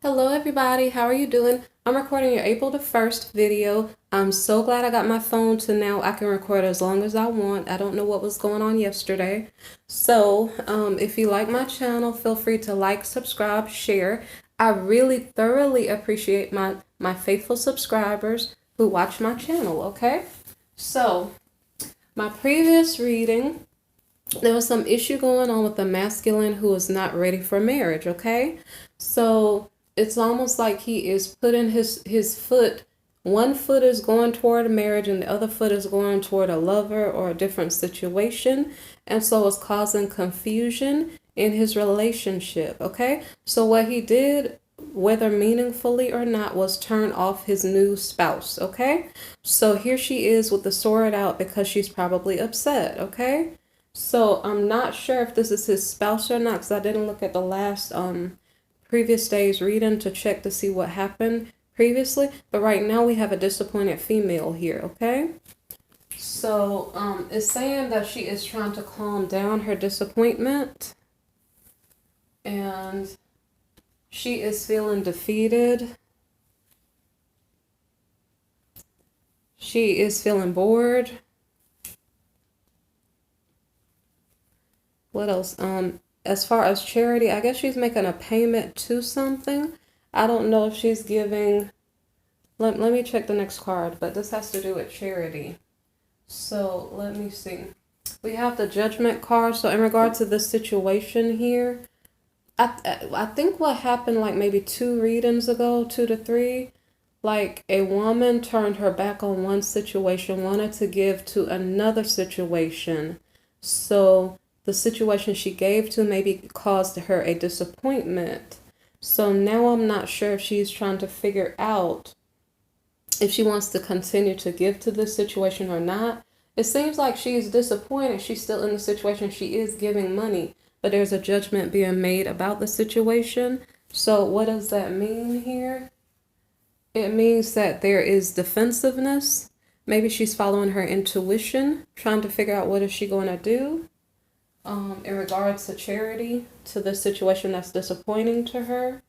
Hello everybody, how are you doing? I'm recording your April the 1st video. I'm so glad I got my phone to now I can record as long as I want. I don't know what was going on yesterday. So if you like my channel, feel free to like, subscribe, share. I really thoroughly appreciate my faithful subscribers who watch my channel, okay? So my previous reading, there was some issue going on with the masculine who is not ready for marriage, okay? So it's almost like he is putting his foot, one foot is going toward a marriage and the other foot is going toward a lover or a different situation. And so it's causing confusion in his relationship, okay? So what he did, whether meaningfully or not, was turn off his new spouse, okay? So here she is with the sword out because she's probably upset, okay? So I'm not sure if this is his spouse or not because I didn't look at the last previous day's reading to check to see what happened previously. But right now we have a disappointed female here, okay? So it's saying that she is trying to calm down her disappointment. And she is feeling defeated. She is feeling bored. What else? As far as charity, I guess she's making a payment to something. I don't know if she's giving. Let me check the next card, but this has to do with charity. So let me see. We have the Judgment card. So in regard to this situation here, I think what happened like maybe 2 readings ago, 2 to 3, like a woman turned her back on one situation, wanted to give to another situation. So the situation she gave to maybe caused her a disappointment. So now I'm not sure if she's trying to figure out if she wants to continue to give to this situation or not. It seems like she's disappointed. She's still in the situation. She is giving money, but there's a judgment being made about the situation. So what does that mean here? It means that there is defensiveness. Maybe she's following her intuition, trying to figure out what is she going to do. In regards to charity, to the situation that's disappointing to her.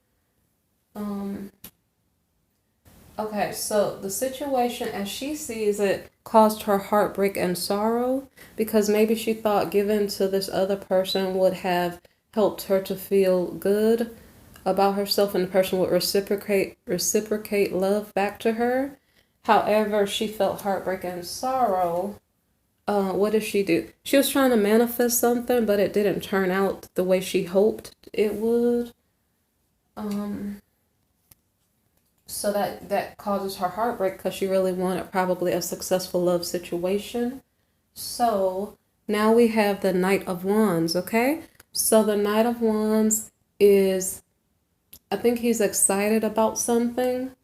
Okay, so the situation as she sees it caused her heartbreak and sorrow because maybe she thought giving to this other person would have helped her to feel good about herself and the person would reciprocate love back to her. However, she felt heartbreak and sorrow. What did she do? She was trying to manifest something, but it didn't turn out the way she hoped it would. So that causes her heartbreak because she really wanted probably a successful love situation. So now we have the Knight of Wands, okay? So the Knight of Wands is, I think he's excited about something.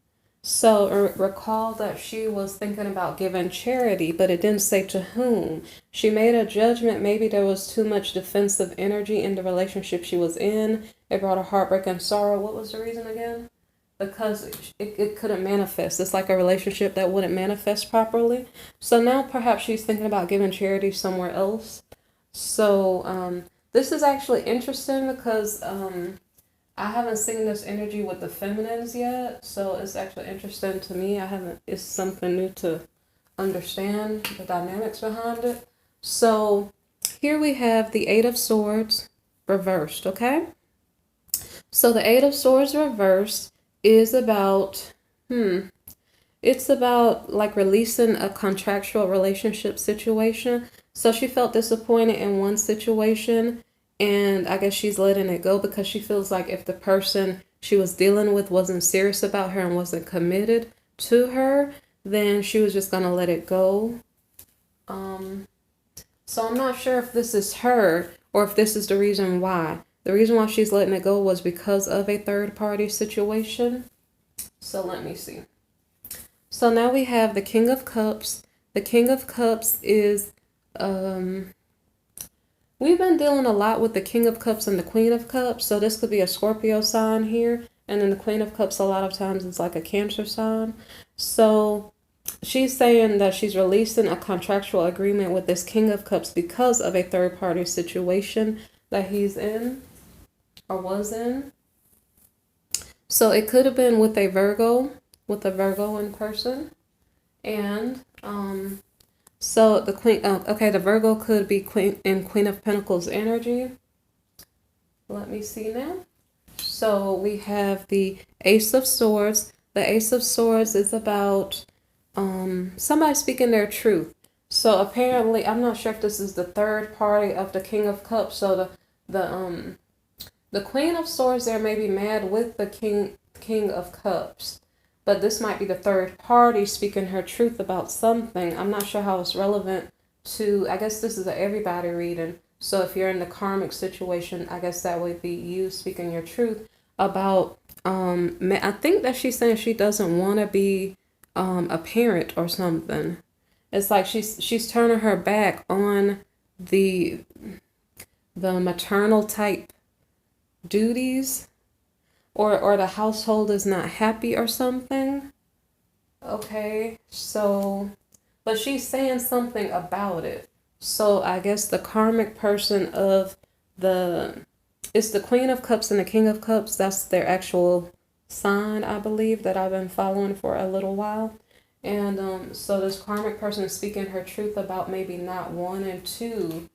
So recall that she was thinking about giving charity, but it didn't say to whom. She made a judgment. Maybe there was too much defensive energy in the relationship she was in. It brought her heartbreak and sorrow. What was the reason again? Because it couldn't manifest. It's like a relationship that wouldn't manifest properly. So now perhaps she's thinking about giving charity somewhere else. So this is actually interesting because I haven't seen this energy with the feminines yet, so it's actually interesting to me. It's something new to understand the dynamics behind it. So here we have the Eight of Swords reversed, okay? So the Eight of Swords reversed is about, it's about like releasing a contractual relationship situation. So she felt disappointed in one situation, and I guess she's letting it go because she feels like if the person she was dealing with wasn't serious about her and wasn't committed to her, then she was just going to let it go. So I'm not sure if this is her or if this is the reason why. The reason why she's letting it go was because of a third-party situation. So let me see. So now we have the King of Cups. The King of Cups is... we've been dealing a lot with the King of Cups and the Queen of Cups. So this could be a Scorpio sign here. And then the Queen of Cups a lot of times is like a Cancer sign. So she's saying that she's releasing a contractual agreement with this King of Cups because of a third-party situation that he's in or was in. So it could have been with a Virgo in person. And so the Queen, okay, the Virgo could be Queen of Pentacles energy. Let me see now. So we have the Ace of Swords. The Ace of Swords is about somebody speaking their truth. So apparently, I'm not sure if this is the third party of the King of Cups. So the Queen of Swords there may be mad with the King of Cups. But this might be the third party speaking her truth about something. I'm not sure how it's relevant to, I guess this is a everybody reading. So if you're in the karmic situation, I guess that would be you speaking your truth about, I think that she's saying she doesn't want to be a parent or something. It's like she's turning her back on the maternal type duties. Or the household is not happy or something. Okay, so, but she's saying something about it. So I guess the karmic person of it's the Queen of Cups and the King of Cups. That's their actual sign, I believe, that I've been following for a little while. And so this karmic person is speaking her truth about maybe not wanting to,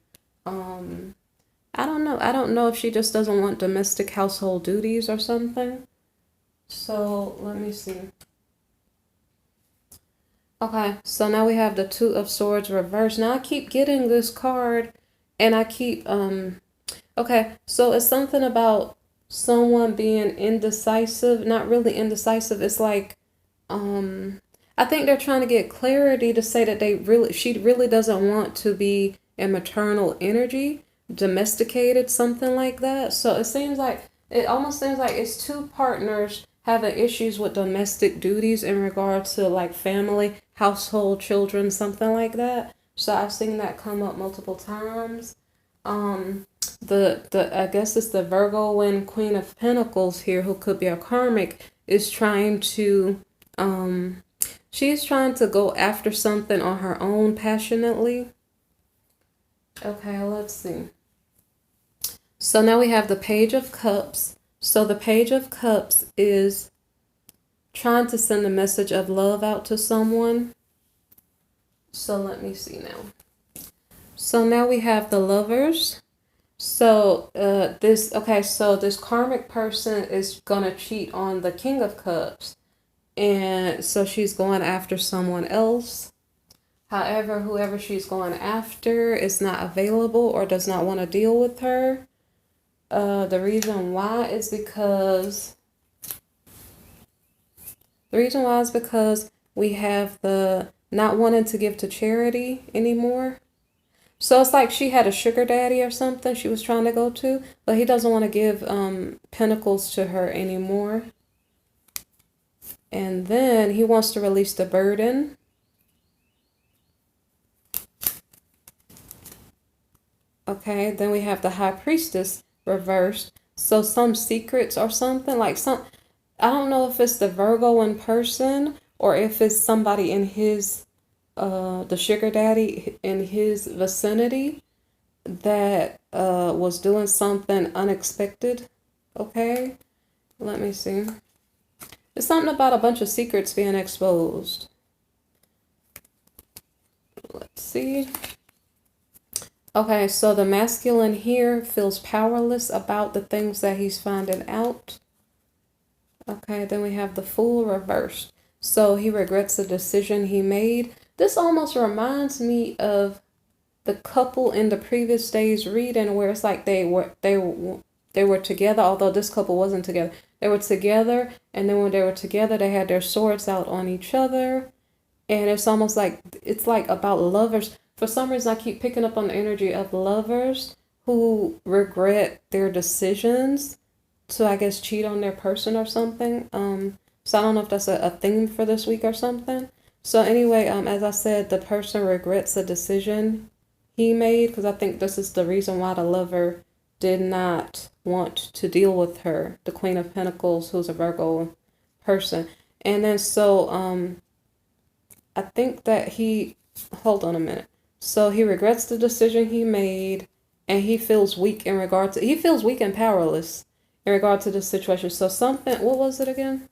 I don't know. I don't know if she just doesn't want domestic household duties or something. So let me see. Okay, so now we have the Two of Swords reversed. Now I keep getting this card and I keep, okay, so it's something about someone being indecisive, not really indecisive. It's like, I think they're trying to get clarity to say that she really doesn't want to be in maternal energy, domesticated, something like that. So it almost seems like it's two partners having issues with domestic duties in regard to like family, household, children, something like that. So I've seen that come up multiple times. I guess it's the Virgo and Queen of Pentacles here, who could be a karmic, is trying to she's trying to go after something on her own passionately. Okay, let's see. So now we have the Page of Cups. So the Page of Cups is trying to send a message of love out to someone. So let me see now. So now we have the Lovers. So this karmic person is going to cheat on the King of Cups. And so she's going after someone else. However, whoever she's going after is not available or does not want to deal with her. The reason why is because we have the not wanting to give to charity anymore. So it's like she had a sugar daddy or something she was trying to go to, but he doesn't want to give pentacles to her anymore. And then he wants to release the burden. Okay, then we have the High Priestess reversed. So some secrets or something, like I don't know if it's the Virgo in person or if it's somebody in his, the sugar daddy in his vicinity that was doing something unexpected. Okay, let me see. It's something about a bunch of secrets being exposed. Let's see. Okay, so the masculine here feels powerless about the things that he's finding out. Okay, then we have the Fool reversed. So he regrets the decision he made. This almost reminds me of the couple in the previous day's reading where it's like they were together, although this couple wasn't together. They were together, and then when they were together, they had their swords out on each other. And it's almost like, it's like about lovers. For some reason, I keep picking up on the energy of lovers who regret their decisions to, I guess, cheat on their person or something. So I don't know if that's a theme for this week or something. So anyway, as I said, the person regrets the decision he made, because I think this is the reason why the lover did not want to deal with her, the Queen of Pentacles, who's a Virgo person. And then so I think that hold on a minute. So he regrets the decision he made, and he feels weak he feels weak and powerless in regard to this situation. So something, what was it again?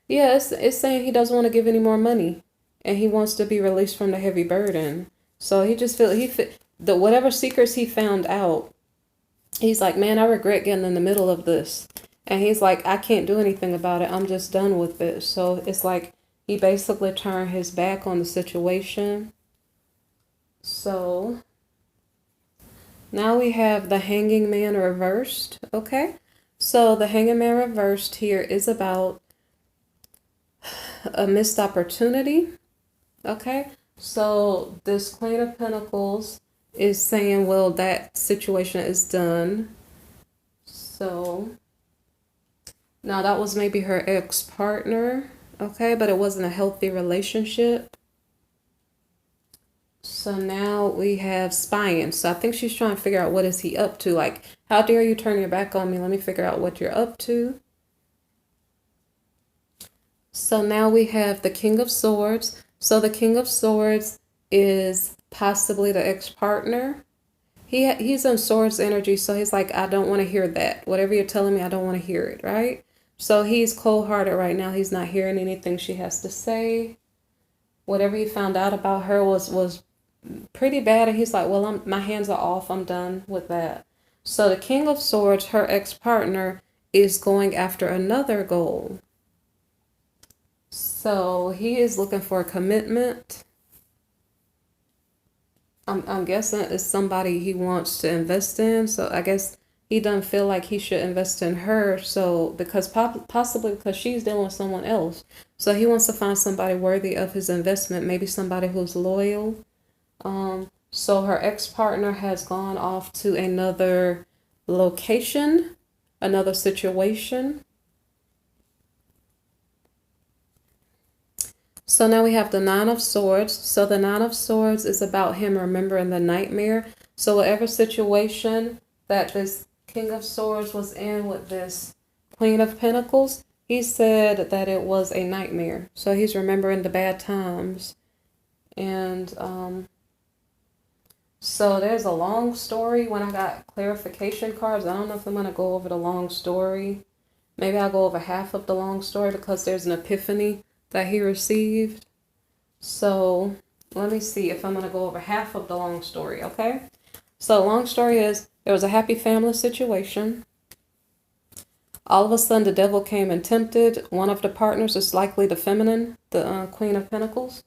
Yeah, it's saying he doesn't want to give any more money, and he wants to be released from the heavy burden. So he just the whatever secrets he found out. He's like, man, I regret getting in the middle of this, and he's like, I can't do anything about it. I'm just done with it. So it's like he basically turned his back on the situation. So now we have the Hanging Man reversed. Okay, so the Hanging Man reversed here is about a missed opportunity. Okay, so this Queen of Pentacles is saying, well, that situation is done. So now that was maybe her ex-partner, okay, but it wasn't a healthy relationship. So now we have spying. So I think she's trying to figure out what is he up to. Like, how dare you turn your back on me? Let me figure out what you're up to. So now we have the King of Swords. So the King of Swords is possibly the ex-partner. He's in Swords energy, so he's like, I don't want to hear that. Whatever you're telling me, I don't want to hear it, right? So he's cold-hearted right now. He's not hearing anything she has to say. Whatever he found out about her was pretty bad, and he's like, well, my hands are off. I'm done with that. So the King of Swords, her ex-partner, is going after another goal. So he is looking for a commitment. I'm guessing it's somebody he wants to invest in. So I guess he doesn't feel like he should invest in her. So because possibly because she's dealing with someone else. So he wants to find somebody worthy of his investment. Maybe somebody who's loyal. So her ex-partner has gone off to another location, another situation. So now we have the Nine of Swords. So the Nine of Swords is about him remembering the nightmare. So whatever situation that this King of Swords was in with this Queen of Pentacles, he said that it was a nightmare. So he's remembering the bad times. And so there's a long story. When I got clarification cards, I don't know if I'm going to go over the long story. Maybe I'll go over half of the long story because there's an epiphany that he received. So let me see if I'm going to go over half of the long story, okay? So long story is, there was a happy family situation. All of a sudden, the devil came and tempted. One of the partners is likely the feminine, the Queen of Pentacles.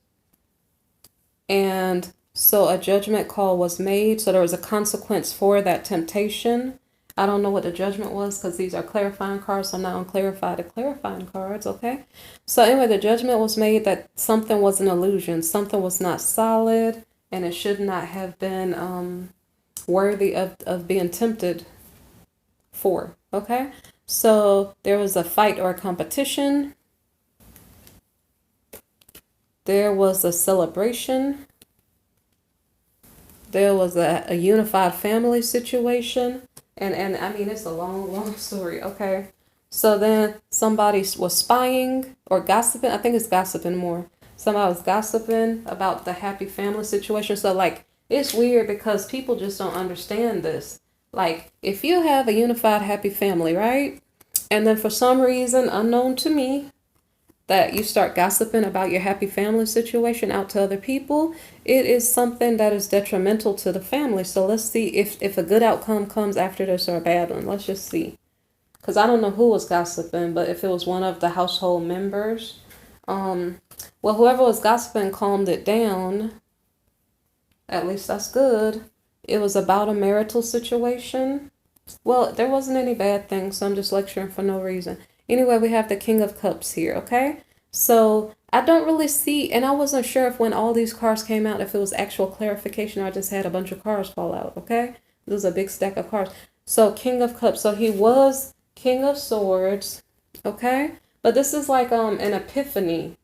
And so a judgment call was made. So there was a consequence for that temptation. I don't know what the judgment was because these are clarifying cards. So I'm not on clarifying cards, okay? So anyway, the judgment was made that something was an illusion. Something was not solid, and it should not have been worthy of being tempted for, okay? So there was a fight or a competition. There was a celebration. There was a unified family situation. And I mean, it's a long story, okay? So then somebody was spying or gossiping. I think it's gossiping more. Somebody was gossiping about the happy family situation. So, like, it's weird because people just don't understand this. Like, if you have a unified happy family, right? And then for some reason, unknown to me, that you start gossiping about your happy family situation out to other people, it is something that is detrimental to the family. So let's see if a good outcome comes after this or a bad one. Let's just see. Because I don't know who was gossiping, but if it was one of the household members, well, whoever was gossiping calmed it down. At least that's good. It was about a marital situation. Well, there wasn't any bad things, so I'm just lecturing for no reason. Anyway, we have the King of Cups here, okay? So I don't really see, and I wasn't sure if when all these cards came out, if it was actual clarification or I just had a bunch of cards fall out, okay? This is a big stack of cards. So King of Cups, so he was King of Swords, okay? But this is like an epiphany.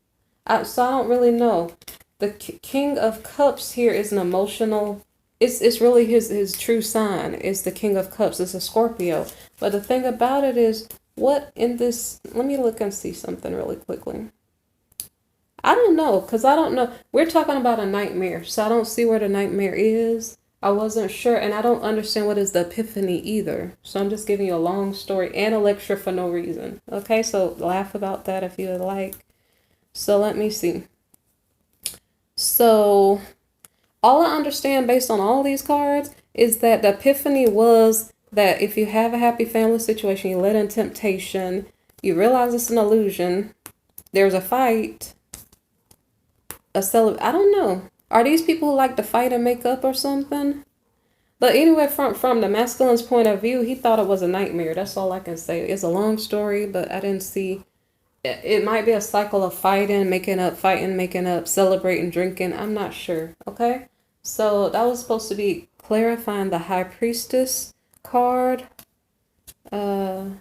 So I don't really know. The King of Cups here is an emotional, it's really his true sign. It's the King of Cups. It's a Scorpio. But the thing about it is, what in this, let me look and see something really quickly. I don't know, because I don't know. We're talking about a nightmare, so I don't see where the nightmare is. I wasn't sure, and I don't understand what is the epiphany either. So I'm just giving you a long story and a lecture for no reason. Okay, so laugh about that if you would like. So let me see. So all I understand based on all these cards is that the epiphany was that if you have a happy family situation, you let in temptation, you realize it's an illusion, there's a fight, I don't know. Are these people who like to fight and make up or something? But anyway, from the masculine's point of view, he thought it was a nightmare. That's all I can say. It's a long story, but I didn't see. It might be a cycle of fighting, making up, celebrating, drinking. I'm not sure. Okay? So that was supposed to be clarifying the High Priestess card. So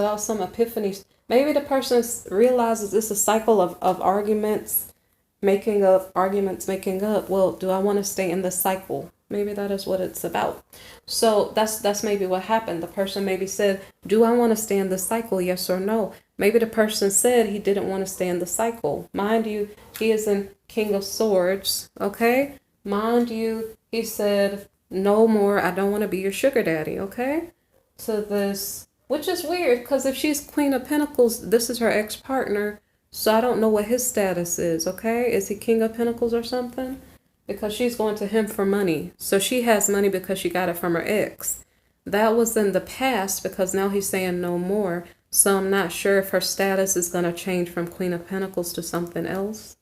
that was some epiphanies. Maybe the person realizes it's a cycle of arguments, making up. Well, do I want to stay in the cycle? Maybe that is what it's about. So that's maybe what happened. The person maybe said, do I want to stay in the cycle? Yes or no? Maybe the person said he didn't want to stay in the cycle. Mind you, he is in King of Swords, okay? Mind you, he said, no more, I don't want to be your sugar daddy, okay? To this, which is weird, because if she's Queen of Pentacles, this is her ex-partner, so I don't know what his status is, okay? Is he King of Pentacles or something? Because she's going to him for money. So she has money because she got it from her ex. That was in the past because now he's saying no more. So I'm not sure if her status is going to change from Queen of Pentacles to something else.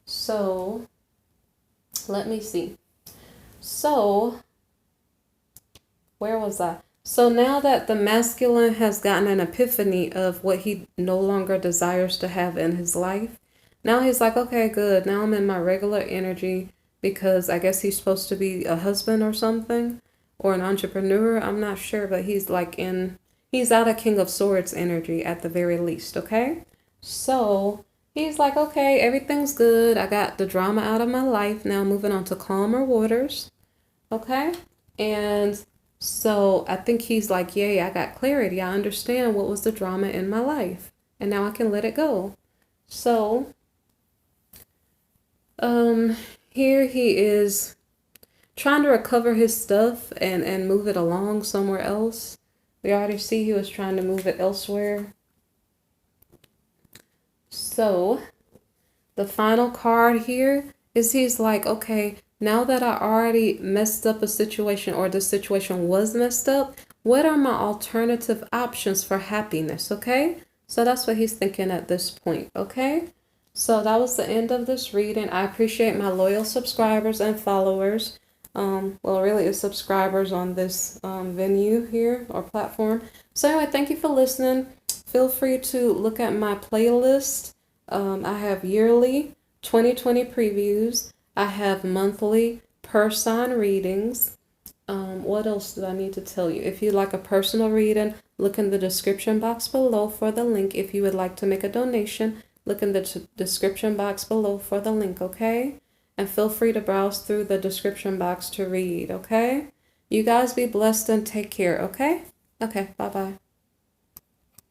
So let me see. So where was I? So now that the masculine has gotten an epiphany of what he no longer desires to have in his life, now he's like, okay, good. Now I'm in my regular energy. Because I guess he's supposed to be a husband or something, or an entrepreneur. I'm not sure, but he's out of King of Swords energy at the very least, okay? So he's like, okay, everything's good. I got the drama out of my life. Now moving on to calmer waters, okay? And so I think he's like, yay, I got clarity. I understand what was the drama in my life, and now I can let it go. So, here he is trying to recover his stuff and move it along somewhere else. We already see he was trying to move it elsewhere. So the final card here is he's like, okay, now that I already messed up a situation, or the situation was messed up, what are my alternative options for happiness, okay? So that's what he's thinking at this point, okay? So that was the end of this reading. I appreciate my loyal subscribers and followers. Well, really it's subscribers on this venue here or platform. So anyway, thank you for listening. Feel free to look at my playlist. I have yearly 2020 previews. I have monthly per sign readings. What else do I need to tell you? If you'd like a personal reading, look in the description box below for the link. If you would like to make a donation, look in the description box below for the link, okay? And feel free to browse through the description box to read, okay? You guys be blessed and take care, okay? Okay, bye-bye.